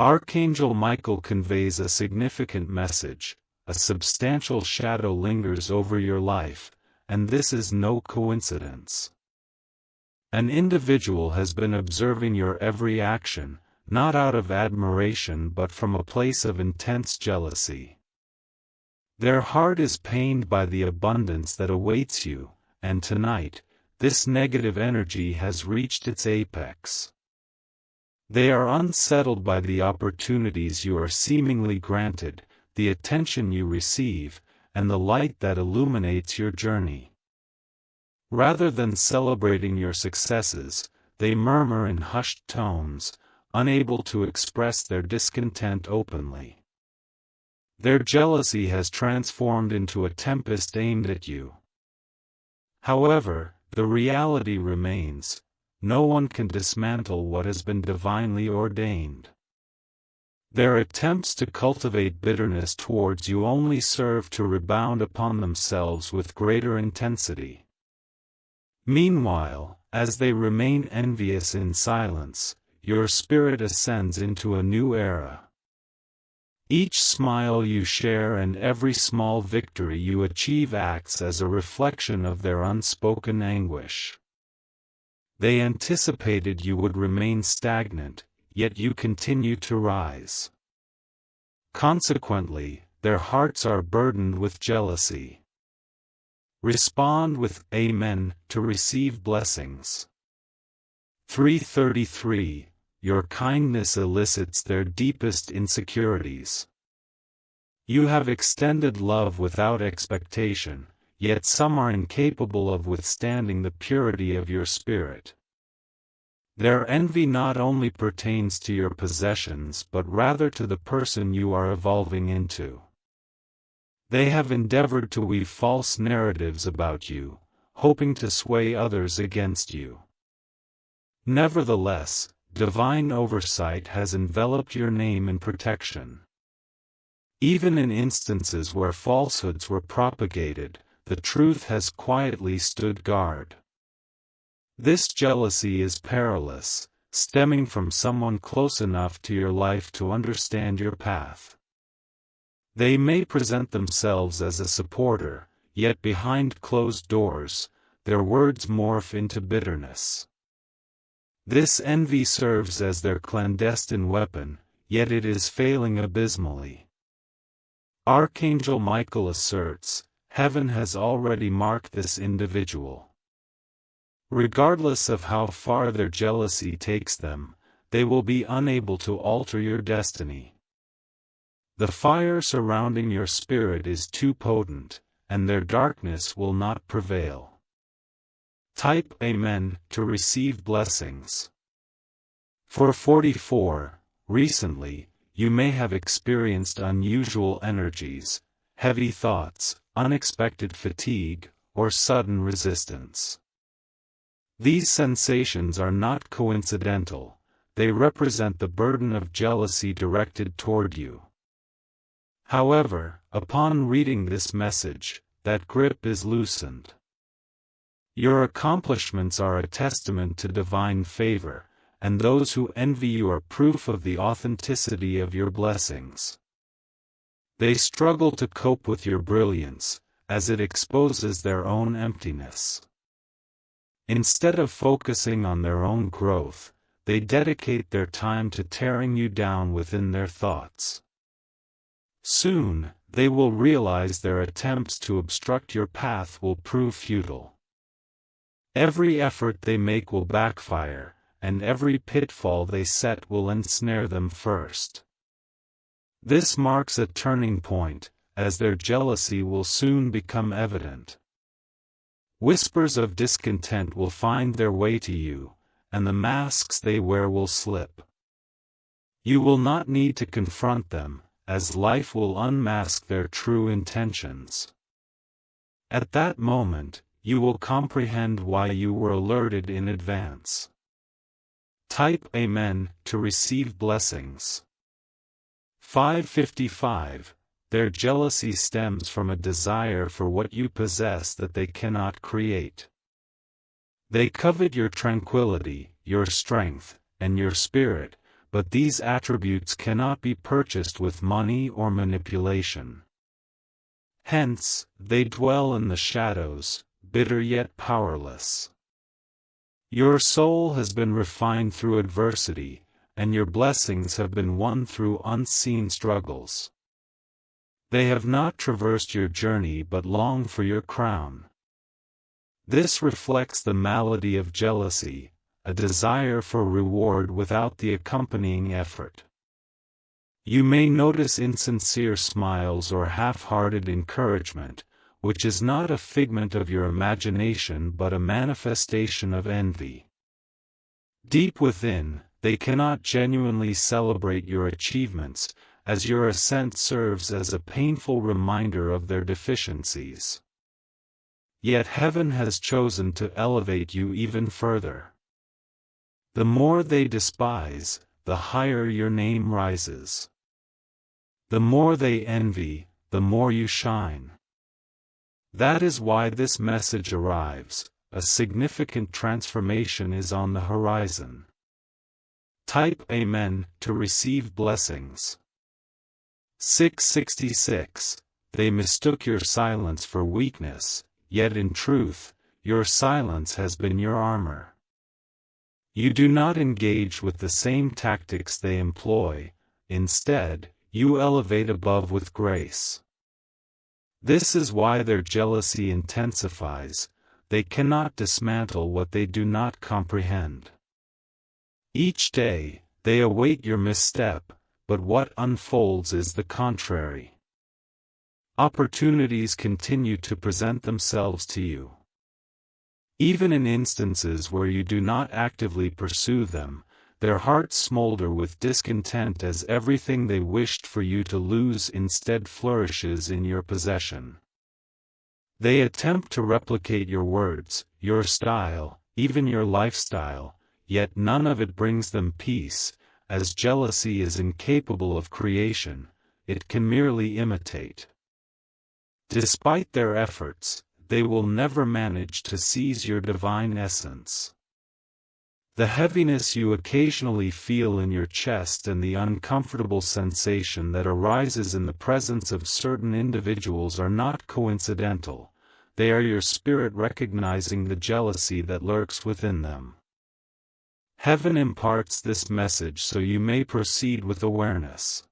Archangel Michael conveys a significant message. A substantial shadow lingers over your life, and this is no coincidence. An individual has been observing your every action, not out of admiration but from a place of intense jealousy. Their heart is pained by the abundance that awaits you, and tonight, this negative energy has reached its apex. They are unsettled by the opportunities you are seemingly granted, the attention you receive, and the light that illuminates your journey. Rather than celebrating your successes, they murmur in hushed tones, unable to express their discontent openly. Their jealousy has transformed into a tempest aimed at you. However, the reality remains: no one can dismantle what has been divinely ordained. Their attempts to cultivate bitterness towards you only serve to rebound upon themselves with greater intensity. Meanwhile, as they remain envious in silence, your spirit ascends into a new era. Each smile you share and every small victory you achieve acts as a reflection of their unspoken anguish. They anticipated you would remain stagnant, yet you continue to rise. Consequently, their hearts are burdened with jealousy. Respond with Amen to receive blessings. 333. Your kindness elicits their deepest insecurities. You have extended love without expectation, yet some are incapable of withstanding the purity of your spirit. Their envy not only pertains to your possessions but rather to the person you are evolving into. They have endeavored to weave false narratives about you, hoping to sway others against you. Nevertheless, divine oversight has enveloped your name in protection. Even in instances where falsehoods were propagated, the truth has quietly stood guard. This jealousy is perilous, stemming from someone close enough to your life to understand your path. They may present themselves as a supporter, yet behind closed doors, their words morph into bitterness. This envy serves as their clandestine weapon, yet it is failing abysmally. Archangel Michael asserts, heaven has already marked this individual. Regardless of how far their jealousy takes them, they will be unable to alter your destiny. The fire surrounding your spirit is too potent, and their darkness will not prevail. Type Amen to receive blessings. 444. Recently, you may have experienced unusual energies, heavy thoughts, unexpected fatigue, or sudden resistance. These sensations are not coincidental, they represent the burden of jealousy directed toward you. However, upon reading this message, that grip is loosened. Your accomplishments are a testament to divine favor, and those who envy you are proof of the authenticity of your blessings. They struggle to cope with your brilliance, as it exposes their own emptiness. Instead of focusing on their own growth, they dedicate their time to tearing you down within their thoughts. Soon, they will realize their attempts to obstruct your path will prove futile. Every effort they make will backfire, and every pitfall they set will ensnare them first. This marks a turning point, as their jealousy will soon become evident. Whispers of discontent will find their way to you, and the masks they wear will slip. You will not need to confront them, as life will unmask their true intentions. At that moment, you will comprehend why you were alerted in advance. Type Amen to receive blessings. 555. Their jealousy stems from a desire for what you possess that they cannot create. They covet your tranquility, your strength, and your spirit, but these attributes cannot be purchased with money or manipulation. Hence, they dwell in the shadows, bitter yet powerless. Your soul has been refined through adversity, and your blessings have been won through unseen struggles. They have not traversed your journey but long for your crown. This reflects the malady of jealousy, a desire for reward without the accompanying effort. You may notice insincere smiles or half-hearted encouragement, which is not a figment of your imagination but a manifestation of envy. Deep within, they cannot genuinely celebrate your achievements, as your ascent serves as a painful reminder of their deficiencies. Yet heaven has chosen to elevate you even further. The more they despise, the higher your name rises. The more they envy, the more you shine. That is why this message arrives. A significant transformation is on the horizon. Type Amen to receive blessings. 666. They mistook your silence for weakness, yet in truth, your silence has been your armor. You do not engage with the same tactics they employ, instead, you elevate above with grace. This is why their jealousy intensifies. They cannot dismantle what they do not comprehend. Each day, they await your misstep, but what unfolds is the contrary. Opportunities continue to present themselves to you. Even in instances where you do not actively pursue them, their hearts smolder with discontent as everything they wished for you to lose instead flourishes in your possession. They attempt to replicate your words, your style, even your lifestyle, yet none of it brings them peace, as jealousy is incapable of creation, it can merely imitate. Despite their efforts, they will never manage to seize your divine essence. The heaviness you occasionally feel in your chest and the uncomfortable sensation that arises in the presence of certain individuals are not coincidental, they are your spirit recognizing the jealousy that lurks within them. Heaven imparts this message so you may proceed with awareness.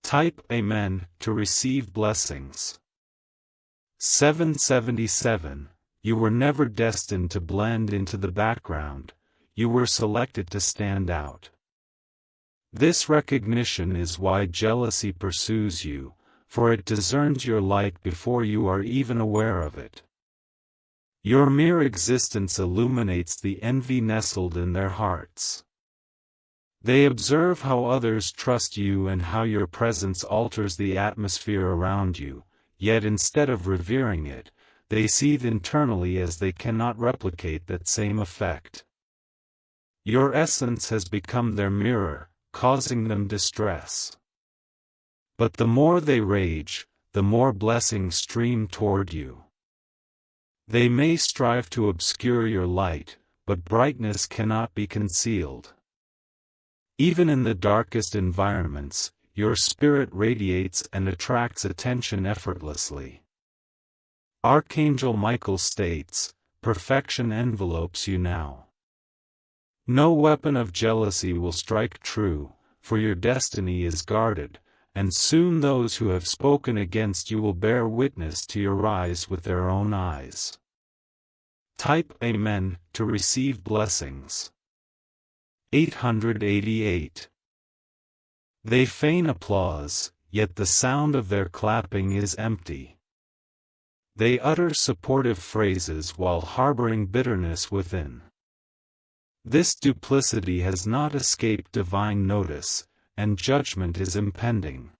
Type Amen to receive blessings. 777. You were never destined to blend into the background, you were selected to stand out. This recognition is why jealousy pursues you, for it discerns your light before you are even aware of it. Your mere existence illuminates the envy nestled in their hearts. They observe how others trust you and how your presence alters the atmosphere around you, yet instead of revering it, they seethe internally as they cannot replicate that same effect. Your essence has become their mirror, causing them distress. But the more they rage, the more blessings stream toward you. They may strive to obscure your light, but brightness cannot be concealed. Even in the darkest environments, your spirit radiates and attracts attention effortlessly. Archangel Michael states, "Perfection envelopes you now. No weapon of jealousy will strike true, for your destiny is guarded, and soon those who have spoken against you will bear witness to your rise with their own eyes." Type Amen to receive blessings. 888. They feign applause, yet the sound of their clapping is empty. They utter supportive phrases while harboring bitterness within. This duplicity has not escaped divine notice, and judgment is impending.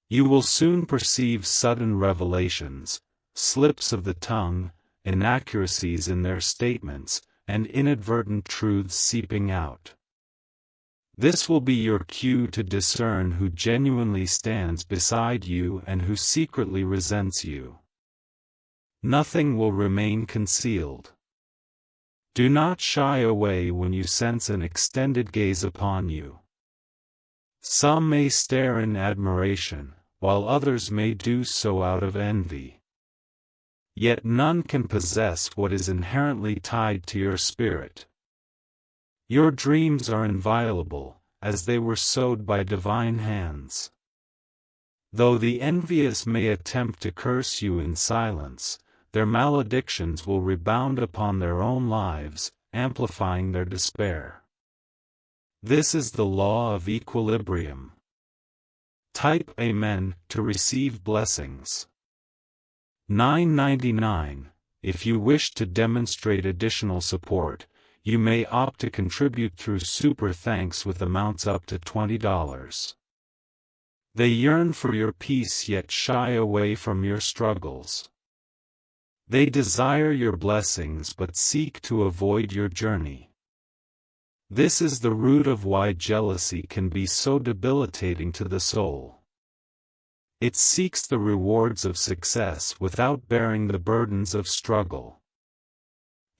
You will soon perceive sudden revelations, slips of the tongue, inaccuracies in their statements, and inadvertent truths seeping out. This will be your cue to discern who genuinely stands beside you and who secretly resents you. Nothing will remain concealed. Do not shy away when you sense an extended gaze upon you. Some may stare in admiration, while others may do so out of envy. Yet none can possess what is inherently tied to your spirit. Your dreams are inviolable, as they were sowed by divine hands. Though the envious may attempt to curse you in silence, their maledictions will rebound upon their own lives, amplifying their despair. This is the law of equilibrium. Type Amen to receive blessings. 9.99. If you wish to demonstrate additional support, you may opt to contribute through Super Thanks with amounts up to $20. They yearn for your peace yet shy away from your struggles. They desire your blessings but seek to avoid your journey. This is the root of why jealousy can be so debilitating to the soul. It seeks the rewards of success without bearing the burdens of struggle.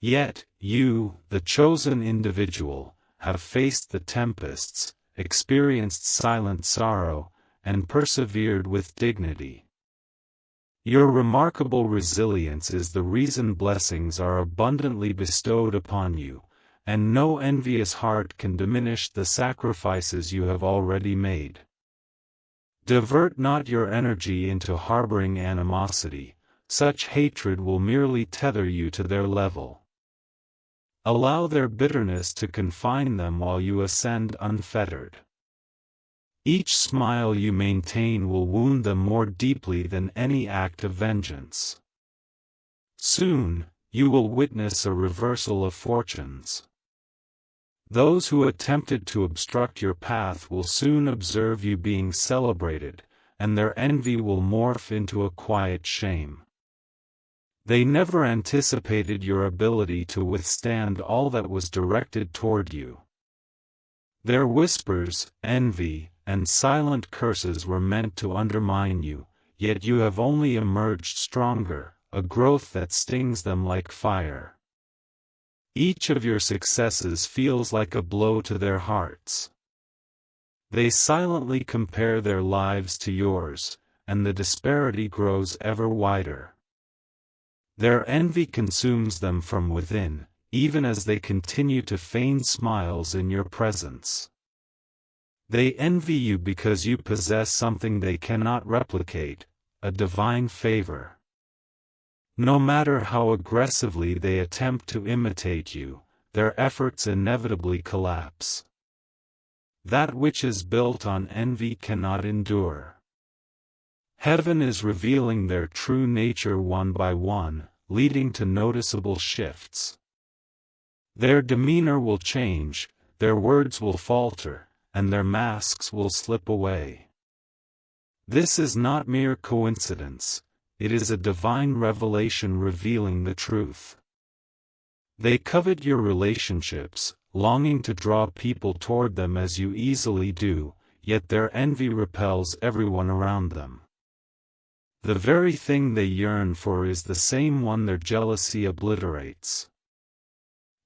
Yet, you, the chosen individual, have faced the tempests, experienced silent sorrow, and persevered with dignity. Your remarkable resilience is the reason blessings are abundantly bestowed upon you, and no envious heart can diminish the sacrifices you have already made. Divert not your energy into harboring animosity, such hatred will merely tether you to their level. Allow their bitterness to confine them while you ascend unfettered. Each smile you maintain will wound them more deeply than any act of vengeance. Soon, you will witness a reversal of fortunes. Those who attempted to obstruct your path will soon observe you being celebrated, and their envy will morph into a quiet shame. They never anticipated your ability to withstand all that was directed toward you. Their whispers, envy, and silent curses were meant to undermine you, yet you have only emerged stronger, a growth that stings them like fire. Each of your successes feels like a blow to their hearts. They silently compare their lives to yours, and the disparity grows ever wider. Their envy consumes them from within, even as they continue to feign smiles in your presence. They envy you because you possess something they cannot replicate, a divine favor. No matter how aggressively they attempt to imitate you, their efforts inevitably collapse. That which is built on envy cannot endure. Heaven is revealing their true nature one by one, leading to noticeable shifts. Their demeanor will change, their words will falter, and their masks will slip away. This is not mere coincidence. It is a divine revelation revealing the truth. They covet your relationships, longing to draw people toward them as you easily do, yet their envy repels everyone around them. The very thing they yearn for is the same one their jealousy obliterates.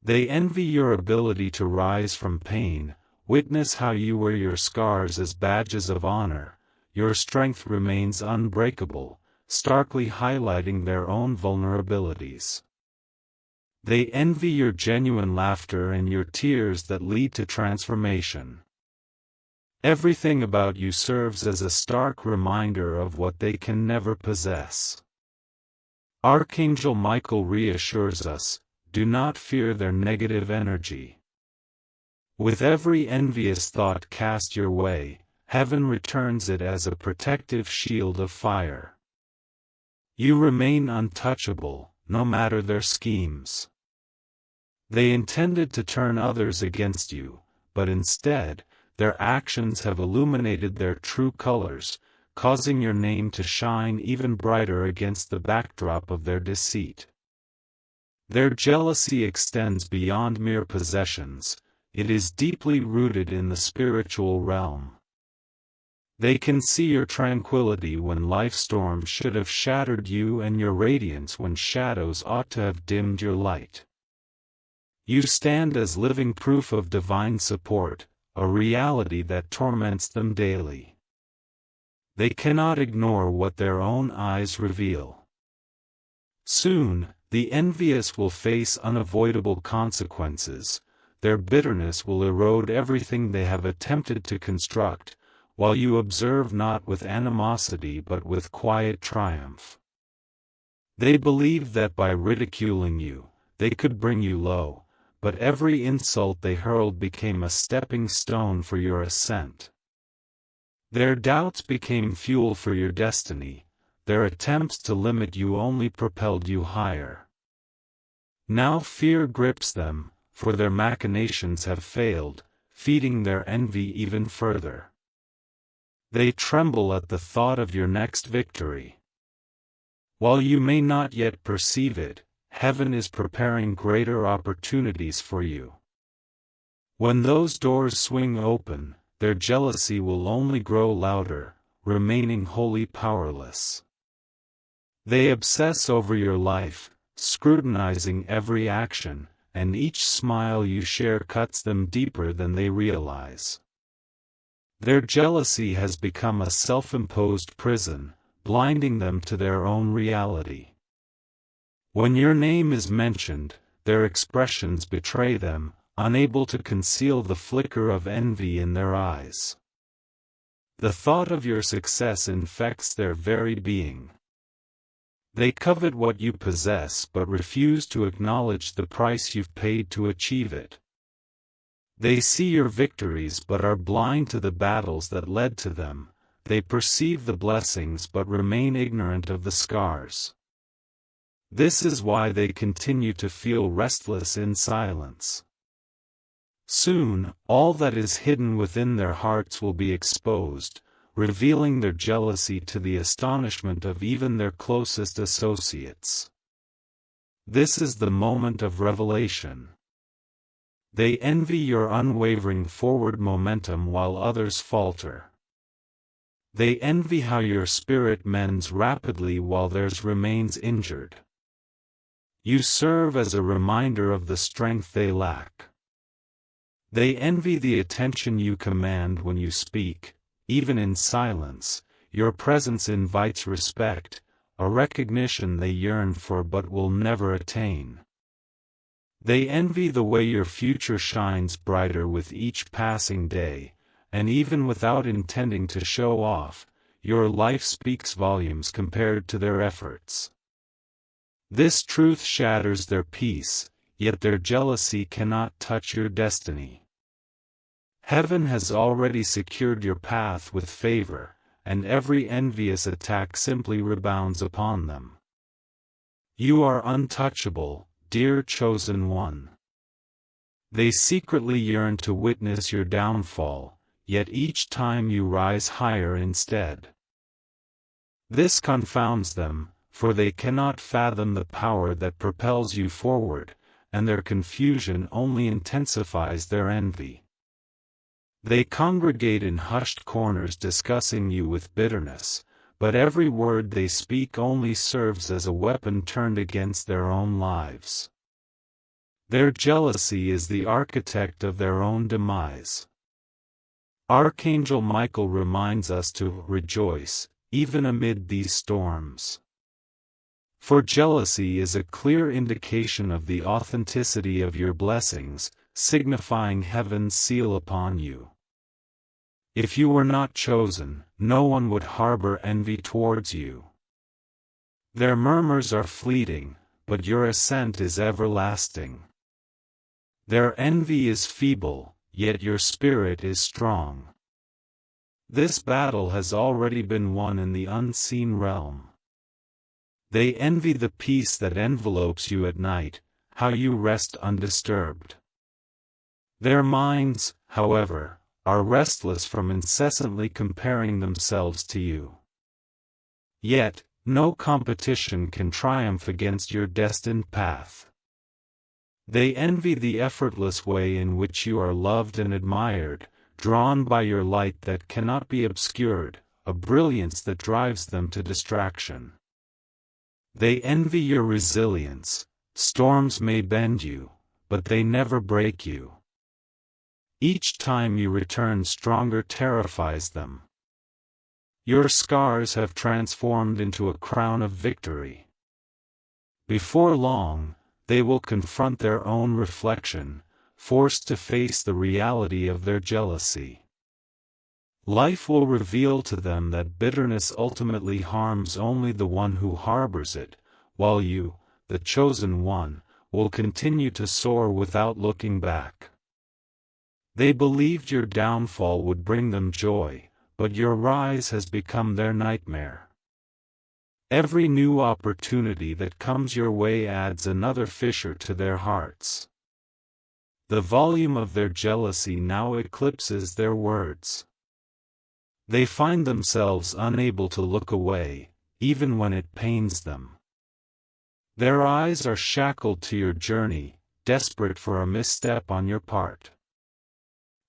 They envy your ability to rise from pain. Witness how you wear your scars as badges of honor. Your strength remains unbreakable, starkly highlighting their own vulnerabilities. They envy your genuine laughter and your tears that lead to transformation. Everything about you serves as a stark reminder of what they can never possess. Archangel Michael reassures us, do not fear their negative energy. With every envious thought cast your way, heaven returns it as a protective shield of fire. You remain untouchable, no matter their schemes. They intended to turn others against you, but instead, their actions have illuminated their true colors, causing your name to shine even brighter against the backdrop of their deceit. Their jealousy extends beyond mere possessions, it is deeply rooted in the spiritual realm. They can see your tranquility when life storms should have shattered you and your radiance when shadows ought to have dimmed your light. You stand as living proof of divine support, a reality that torments them daily. They cannot ignore what their own eyes reveal. Soon, the envious will face unavoidable consequences. Their bitterness will erode everything they have attempted to construct, while you observe not with animosity but with quiet triumph. They believed that by ridiculing you, they could bring you low, but every insult they hurled became a stepping stone for your ascent. Their doubts became fuel for your destiny. Their attempts to limit you only propelled you higher. Now fear grips them, for their machinations have failed, feeding their envy even further. They tremble at the thought of your next victory. While you may not yet perceive it, heaven is preparing greater opportunities for you. When those doors swing open, their jealousy will only grow louder, remaining wholly powerless. They obsess over your life, scrutinizing every action, and each smile you share cuts them deeper than they realize. Their jealousy has become a self-imposed prison, blinding them to their own reality. When your name is mentioned, their expressions betray them, unable to conceal the flicker of envy in their eyes. The thought of your success infects their very being. They covet what you possess but refuse to acknowledge the price you've paid to achieve it. They see your victories but are blind to the battles that led to them. They perceive the blessings but remain ignorant of the scars. This is why they continue to feel restless in silence. Soon, all that is hidden within their hearts will be exposed, revealing their jealousy to the astonishment of even their closest associates. This is the moment of revelation. They envy your unwavering forward momentum while others falter. They envy how your spirit mends rapidly while theirs remains injured. You serve as a reminder of the strength they lack. They envy the attention you command when you speak, even in silence. Your presence invites respect, a recognition they yearn for but will never attain. They envy the way your future shines brighter with each passing day, and even without intending to show off, your life speaks volumes compared to their efforts. This truth shatters their peace, yet their jealousy cannot touch your destiny. Heaven has already secured your path with favor, and every envious attack simply rebounds upon them. You are untouchable, dear chosen one. They secretly yearn to witness your downfall, yet each time you rise higher instead. This confounds them, for they cannot fathom the power that propels you forward, and their confusion only intensifies their envy. They congregate in hushed corners discussing you with bitterness, but every word they speak only serves as a weapon turned against their own lives. Their jealousy is the architect of their own demise. Archangel Michael reminds us to rejoice, even amid these storms. For jealousy is a clear indication of the authenticity of your blessings, signifying heaven's seal upon you. If you were not chosen, no one would harbor envy towards you. Their murmurs are fleeting, but your ascent is everlasting. Their envy is feeble, yet your spirit is strong. This battle has already been won in the unseen realm. They envy the peace that envelopes you at night, how you rest undisturbed. Their minds, however, are restless from incessantly comparing themselves to you. Yet, no competition can triumph against your destined path. They envy the effortless way in which you are loved and admired, drawn by your light that cannot be obscured, a brilliance that drives them to distraction. They envy your resilience. Storms may bend you, but they never break you. Each time you return stronger terrifies them. Your scars have transformed into a crown of victory. Before long, they will confront their own reflection, forced to face the reality of their jealousy. Life will reveal to them that bitterness ultimately harms only the one who harbors it, while you, the chosen one, will continue to soar without looking back. They believed your downfall would bring them joy, but your rise has become their nightmare. Every new opportunity that comes your way adds another fissure to their hearts. The volume of their jealousy now eclipses their words. They find themselves unable to look away, even when it pains them. Their eyes are shackled to your journey, desperate for a misstep on your part.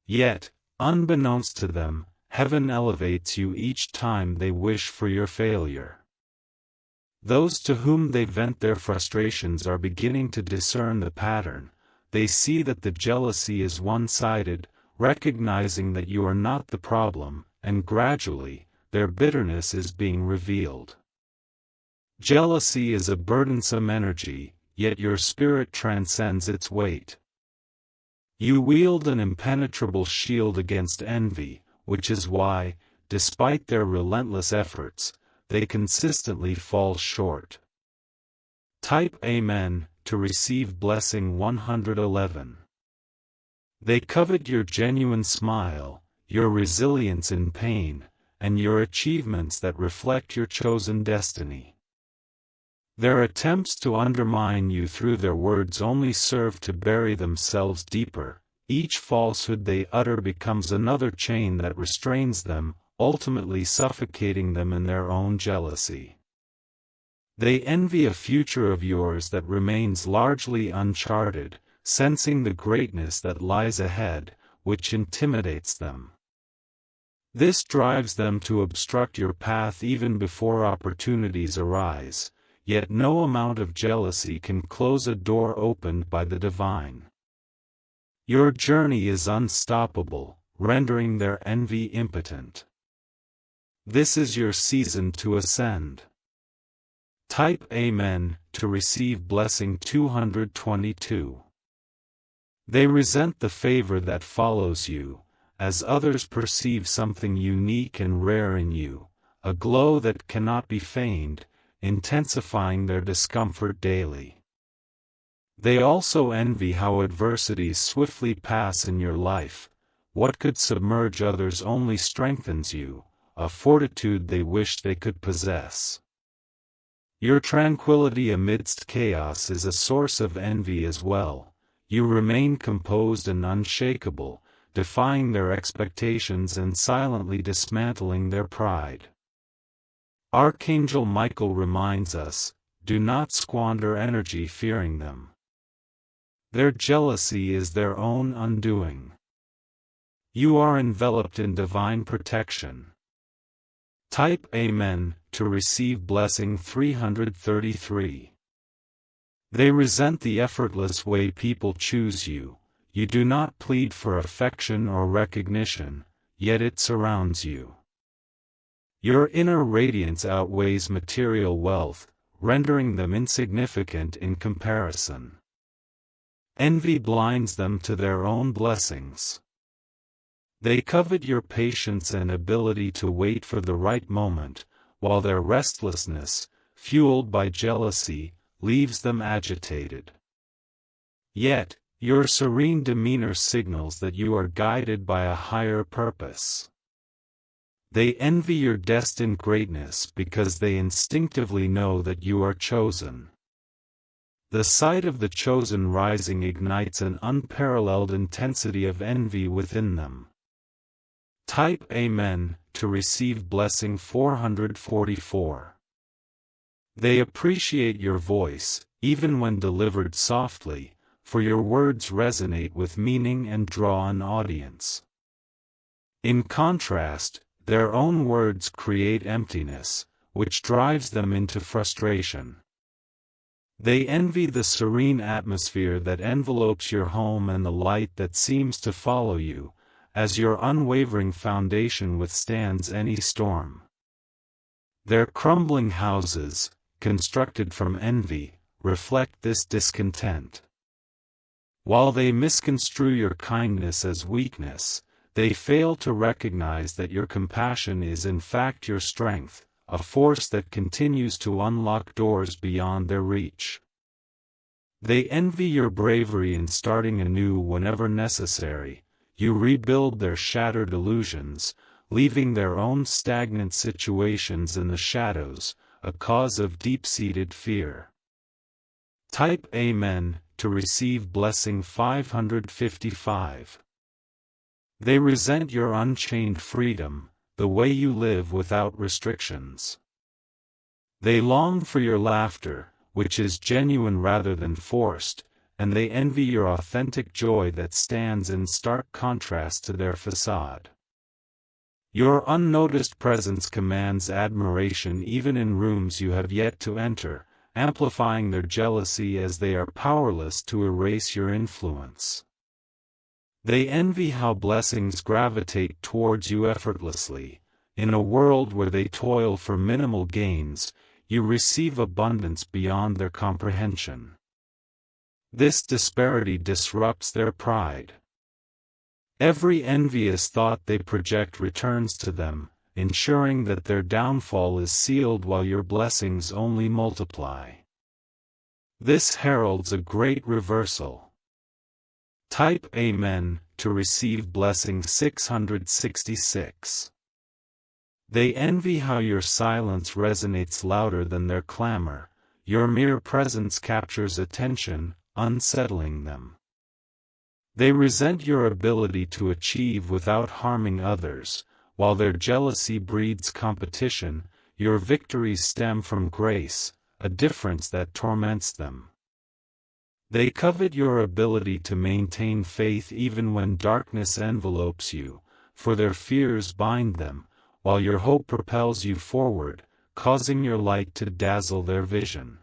Yet, unbeknownst to them, heaven elevates you each time they wish for your failure. Those to whom they vent their frustrations are beginning to discern the pattern. They see that the jealousy is one-sided, recognizing that you are not the problem, and gradually, their bitterness is being revealed. Jealousy is a burdensome energy, yet your spirit transcends its weight. You wield an impenetrable shield against envy, which is why, despite their relentless efforts, they consistently fall short. Type Amen to receive blessing 111. They covet your genuine smile, your resilience in pain, and your achievements that reflect your chosen destiny. Their attempts to undermine you through their words only serve to bury themselves deeper. Each falsehood they utter becomes another chain that restrains them, ultimately suffocating them in their own jealousy. They envy a future of yours that remains largely uncharted, sensing the greatness that lies ahead, which intimidates them. This drives them to obstruct your path even before opportunities arise, yet no amount of jealousy can close a door opened by the divine. Your journey is unstoppable, rendering their envy impotent. This is your season to ascend. Type Amen to receive blessing 222. They resent the favor that follows you, as others perceive something unique and rare in you, a glow that cannot be feigned, intensifying their discomfort daily. They also envy how adversities swiftly pass in your life. What could submerge others only strengthens you, a fortitude they wish they could possess. Your tranquility amidst chaos is a source of envy as well. You remain composed and unshakable, defying their expectations and silently dismantling their pride. Archangel Michael reminds us, do not squander energy fearing them. Their jealousy is their own undoing. You are enveloped in divine protection. Type Amen to receive blessing 333. They resent the effortless way people choose you. You do not plead for affection or recognition, yet it surrounds you. Your inner radiance outweighs material wealth, rendering them insignificant in comparison. Envy blinds them to their own blessings. They covet your patience and ability to wait for the right moment, while their restlessness, fueled by jealousy, leaves them agitated. Yet, your serene demeanor signals that you are guided by a higher purpose. They envy your destined greatness because they instinctively know that you are chosen. The sight of the chosen rising ignites an unparalleled intensity of envy within them. Type Amen to receive blessing 444. They appreciate your voice, even when delivered softly, for your words resonate with meaning and draw an audience. In contrast, their own words create emptiness, which drives them into frustration. They envy the serene atmosphere that envelopes your home and the light that seems to follow you, as your unwavering foundation withstands any storm. Their crumbling houses, constructed from envy, reflect this discontent. While they misconstrue your kindness as weakness, they fail to recognize that your compassion is in fact your strength, a force that continues to unlock doors beyond their reach. They envy your bravery in starting anew whenever necessary. You rebuild their shattered illusions, leaving their own stagnant situations in the shadows, a cause of deep-seated fear. Type Amen to receive blessing 555. They resent your unchained freedom, the way you live without restrictions. They long for your laughter, which is genuine rather than forced, and they envy your authentic joy that stands in stark contrast to their facade. Your unnoticed presence commands admiration even in rooms you have yet to enter, amplifying their jealousy as they are powerless to erase your influence. They envy how blessings gravitate towards you effortlessly. In a world where they toil for minimal gains, you receive abundance beyond their comprehension. This disparity disrupts their pride. Every envious thought they project returns to them, ensuring that their downfall is sealed while your blessings only multiply. This heralds a great reversal. Type Amen to receive blessing 666. They envy how your silence resonates louder than their clamor. Your mere presence captures attention, unsettling them. They resent your ability to achieve without harming others. While their jealousy breeds competition, your victories stem from grace, a difference that torments them. They covet your ability to maintain faith even when darkness envelopes you, for their fears bind them, while your hope propels you forward, causing your light to dazzle their vision.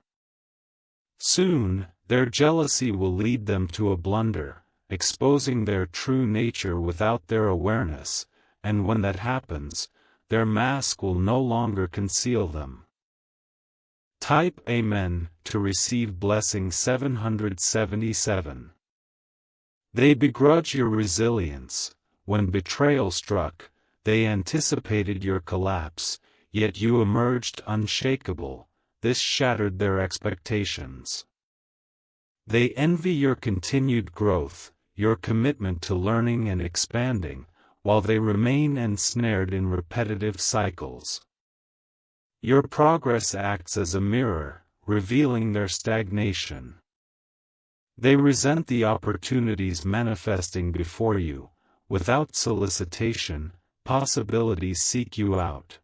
Soon, their jealousy will lead them to a blunder, exposing their true nature without their awareness, and when that happens, their mask will no longer conceal them. Type Amen to receive blessing 777. They begrudge your resilience. When betrayal struck, they anticipated your collapse, yet you emerged unshakable. This shattered their expectations. They envy your continued growth, your commitment to learning and expanding, while they remain ensnared in repetitive cycles. Your progress acts as a mirror, revealing their stagnation. They resent the opportunities manifesting before you. Without solicitation, possibilities seek you out.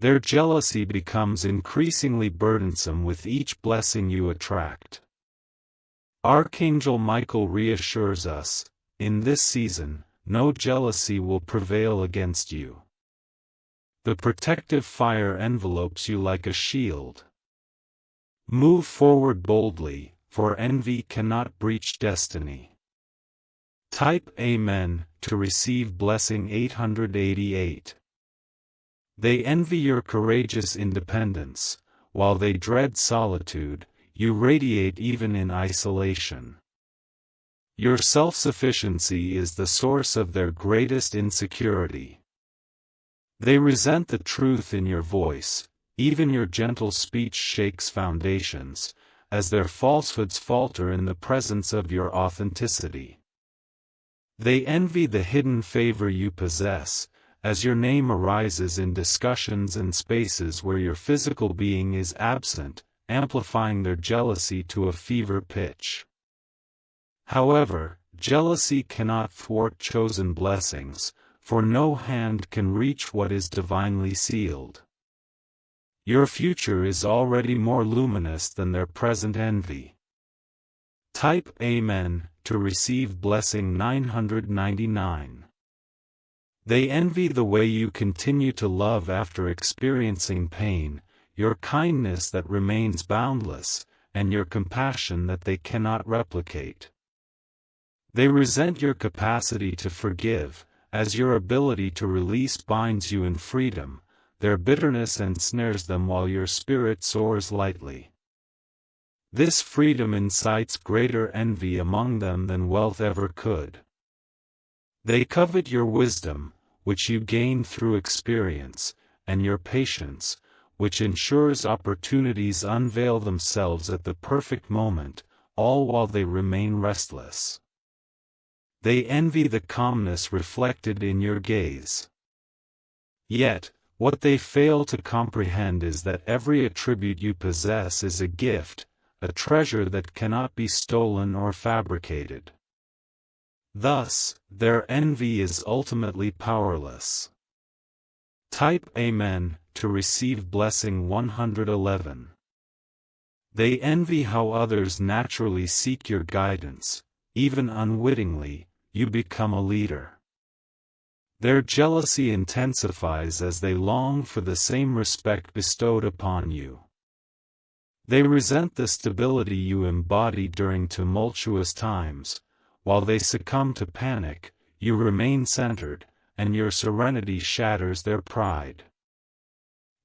Their jealousy becomes increasingly burdensome with each blessing you attract. Archangel Michael reassures us, in this season, no jealousy will prevail against you. The protective fire envelopes you like a shield. Move forward boldly, for envy cannot breach destiny. Type Amen to receive blessing 888. They envy your courageous independence. While they dread solitude, you radiate even in isolation. Your self-sufficiency is the source of their greatest insecurity. They resent the truth in your voice. Even your gentle speech shakes foundations, as their falsehoods falter in the presence of your authenticity. They envy the hidden favor you possess, as your name arises in discussions and spaces where your physical being is absent, amplifying their jealousy to a fever pitch. However, jealousy cannot thwart chosen blessings, for no hand can reach what is divinely sealed. Your future is already more luminous than their present envy. Type Amen to receive blessing 999. They envy the way you continue to love after experiencing pain, your kindness that remains boundless, and your compassion that they cannot replicate. They resent your capacity to forgive, as your ability to release binds you in freedom. Their bitterness ensnares them while your spirit soars lightly. This freedom incites greater envy among them than wealth ever could. They covet your wisdom, which you gain through experience, and your patience, which ensures opportunities unveil themselves at the perfect moment, all while they remain restless. They envy the calmness reflected in your gaze. Yet, what they fail to comprehend is that every attribute you possess is a gift, a treasure that cannot be stolen or fabricated. Thus, their envy is ultimately powerless. Type Amen to receive blessing 111. They envy how others naturally seek your guidance. Even unwittingly, you become a leader. Their jealousy intensifies as they long for the same respect bestowed upon you. They resent the stability you embody during tumultuous times. While they succumb to panic, you remain centered, and your serenity shatters their pride.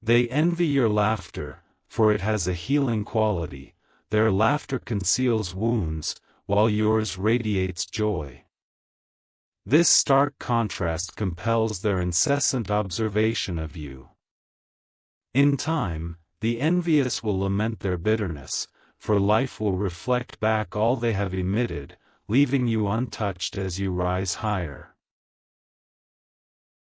They envy your laughter, for it has a healing quality. Their laughter conceals wounds, while yours radiates joy. This stark contrast compels their incessant observation of you. In time, the envious will lament their bitterness, for life will reflect back all they have emitted, leaving you untouched as you rise higher.